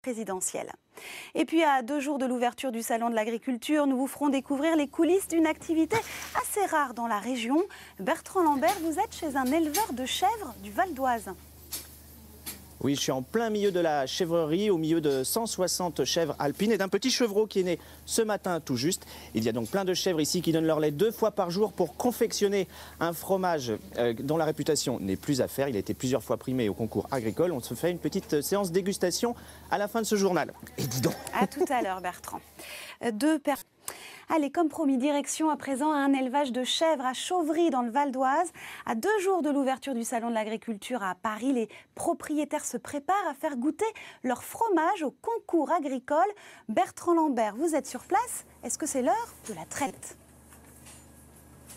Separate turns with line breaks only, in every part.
présidentielle. Et puis à 2 jours de l'ouverture du Salon de l'Agriculture, nous vous ferons découvrir les coulisses d'une activité assez rare dans la région. Bertrand Lambert, vous êtes chez un éleveur de chèvres du Val d'Oise.
Oui, je suis en plein milieu de la chèvrerie, au milieu de 160 chèvres alpines et d'un petit chevreau qui est né ce matin tout juste. Il y a donc plein de chèvres ici qui donnent leur lait 2 fois par jour pour confectionner un fromage dont la réputation n'est plus à faire. Il a été plusieurs fois primé au concours agricole. On se fait une petite séance dégustation à la fin de ce journal. Et dis donc.
À tout à l'heure, Bertrand. Allez, comme promis, direction à présent à un élevage de chèvres à Chauvry dans le Val d'Oise. À 2 jours de l'ouverture du Salon de l'Agriculture à Paris, les propriétaires se préparent à faire goûter leur fromage au concours agricole. Bertrand Lambert, vous êtes sur place. Est-ce que c'est l'heure de la traite ?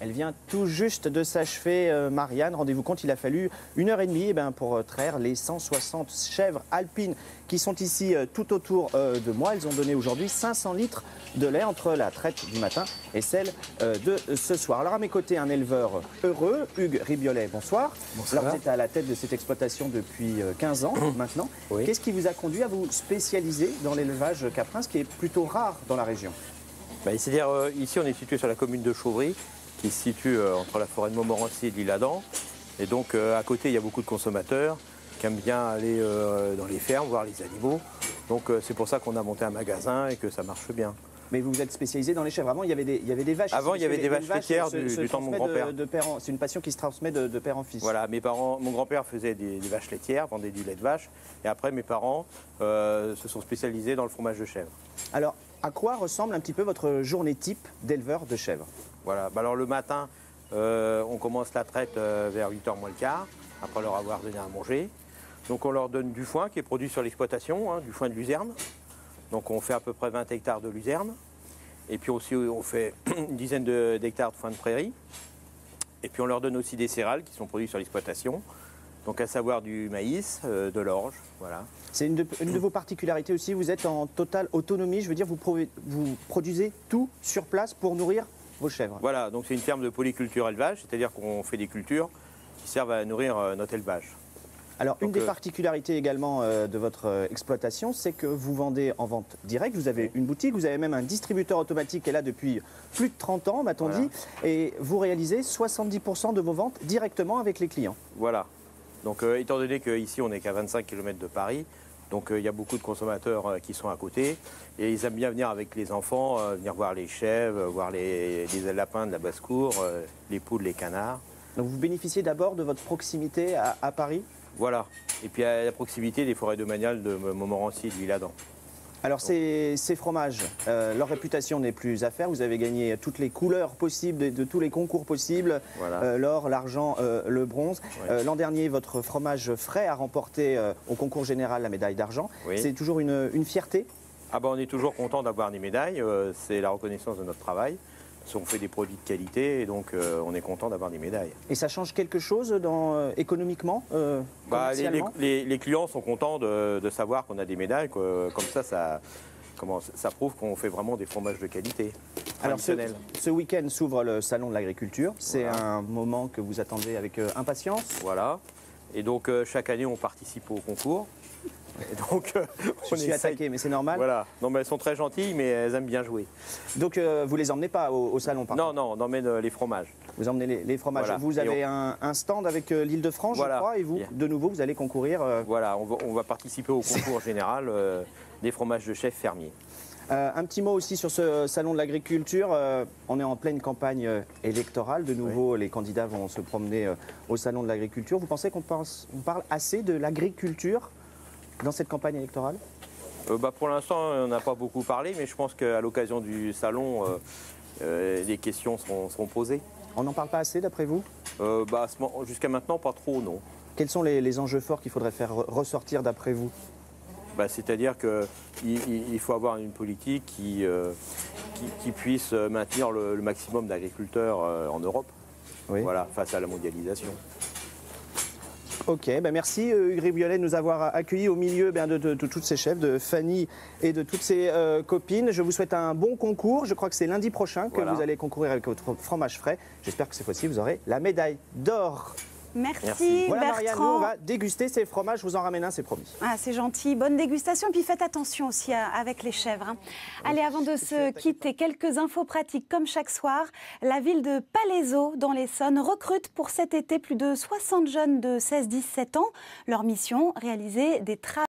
Elle vient tout juste de s'achever, Marianne. Rendez-vous compte, il a fallu 1h30 pour traire les 160 chèvres alpines qui sont ici tout autour de moi. Elles ont donné aujourd'hui 500 litres de lait entre la traite du matin et celle de ce soir. Alors à mes côtés, un éleveur heureux, Hugues Ribiolet, bonsoir.
Bonsoir.
Alors vous êtes à la tête de cette exploitation depuis 15 ans maintenant.
Oui.
Qu'est-ce qui vous a conduit à vous spécialiser dans l'élevage caprin, ce qui est plutôt rare dans la région?
C'est-à-dire ici on est situé sur la commune de Chauvry, qui se situe entre la forêt de Montmorency et de l'Isle-Adam. Et donc à côté, il y a beaucoup de consommateurs qui aiment bien aller dans les fermes, voir les animaux. Donc c'est pour ça qu'on a monté un magasin et que ça marche bien.
Mais vous êtes spécialisé dans les chèvres. Avant, il y avait des vaches.
Avant, il y avait des vaches laitières du temps de mon grand-père.
C'est une passion qui se transmet de père en fils.
Voilà, mon grand-père faisait des vaches laitières, vendait du lait de vache. Et après, mes parents se sont spécialisés dans le fromage de chèvre.
Alors, à quoi ressemble un petit peu votre journée type d'éleveur de chèvres?
Voilà, alors le matin, on commence la traite vers 8h moins le quart, après leur avoir donné à manger. Donc on leur donne du foin qui est produit sur l'exploitation, du foin de luzerne. Donc on fait à peu près 20 hectares de luzerne. Et puis aussi on fait une dizaine d'hectares de foin de prairie. Et puis on leur donne aussi des céréales qui sont produites sur l'exploitation. Donc à savoir du maïs, de l'orge, voilà.
C'est une de vos particularités aussi, vous êtes en totale autonomie, je veux dire vous produisez tout sur place pour nourrir vos chèvres.
Voilà, donc c'est une ferme de polyculture élevage, c'est-à-dire qu'on fait des cultures qui servent à nourrir notre élevage.
Alors une des particularités également de votre exploitation, c'est que vous vendez en vente directe, vous avez une boutique, vous avez même un distributeur automatique qui est là depuis plus de 30 ans, m'a-t-on dit, et vous réalisez 70% de vos ventes directement avec les clients.
Voilà, donc étant donné qu'ici on n'est qu'à 25 km de Paris, donc il y a beaucoup de consommateurs qui sont à côté et ils aiment bien venir avec les enfants, venir voir les chèvres, voir les lapins de la basse-cour, les poules, les canards.
Donc vous bénéficiez d'abord de votre proximité à Paris?
Voilà, et puis à la proximité des forêts domaniales de Montmorency et de l'Isle-Adam.
Alors ces fromages, leur réputation n'est plus à faire. Vous avez gagné toutes les couleurs possibles, de tous les concours possibles, voilà. L'or, l'argent, le bronze. Ouais. L'an dernier, votre fromage frais a remporté au concours général la médaille d'argent. Oui. C'est toujours une fierté?
On est toujours content d'avoir des médailles, c'est la reconnaissance de notre travail. On fait des produits de qualité et donc on est content d'avoir des médailles.
Et ça change quelque chose économiquement
les clients sont contents de savoir qu'on a des médailles, comme ça prouve qu'on fait vraiment des fromages de qualité.
Alors ce week-end s'ouvre le Salon de l'Agriculture, c'est un moment que vous attendez avec impatience.
Voilà, et donc chaque année on participe au concours. Et donc,
je suis attaqué, mais c'est normal.
Voilà. Non, mais elles sont très gentilles, mais elles aiment bien jouer.
Donc, vous les emmenez pas au salon, par contre?
Non, on emmène les fromages.
Vous emmenez les fromages. Voilà. Vous avez un stand avec l'Île-de-France, je crois, et vous, de nouveau, vous allez concourir.
Voilà, on va participer au concours général des fromages de chef fermier.
Un petit mot aussi sur ce salon de l'agriculture. On est en pleine campagne électorale. De nouveau, les candidats vont se promener au salon de l'agriculture. Vous pensez qu'on parle assez de l'agriculture dans cette campagne électorale?
Pour l'instant, on n'a pas beaucoup parlé, mais je pense qu'à l'occasion du salon, les questions seront posées.
On n'en parle pas assez, d'après vous?
Jusqu'à maintenant, pas trop, non.
Quels sont les enjeux forts qu'il faudrait faire ressortir, d'après vous?
C'est-à-dire qu'il faut avoir une politique qui puisse maintenir le maximum d'agriculteurs en Europe, oui. Voilà, face à la mondialisation.
Ok, merci Hugues Ribiolet de nous avoir accueillis au milieu de toutes ces chefs, de Fanny et de toutes ses copines. Je vous souhaite un bon concours. Je crois que c'est lundi prochain que vous allez concourir avec votre fromage frais. J'espère que cette fois-ci vous aurez la médaille d'or.
Merci,
Voilà Marianne, nous
Bertrand.
on va déguster ces fromages, je vous en ramène un, c'est promis.
Ah, c'est gentil, bonne dégustation. Puis faites attention aussi avec les chèvres, hein. Allez, avant de se quitter, quelques infos pratiques. Comme chaque soir, la ville de Palaiseau, dans l'Essonne, recrute pour cet été plus de 60 jeunes de 16-17 ans. Leur mission, réaliser des travaux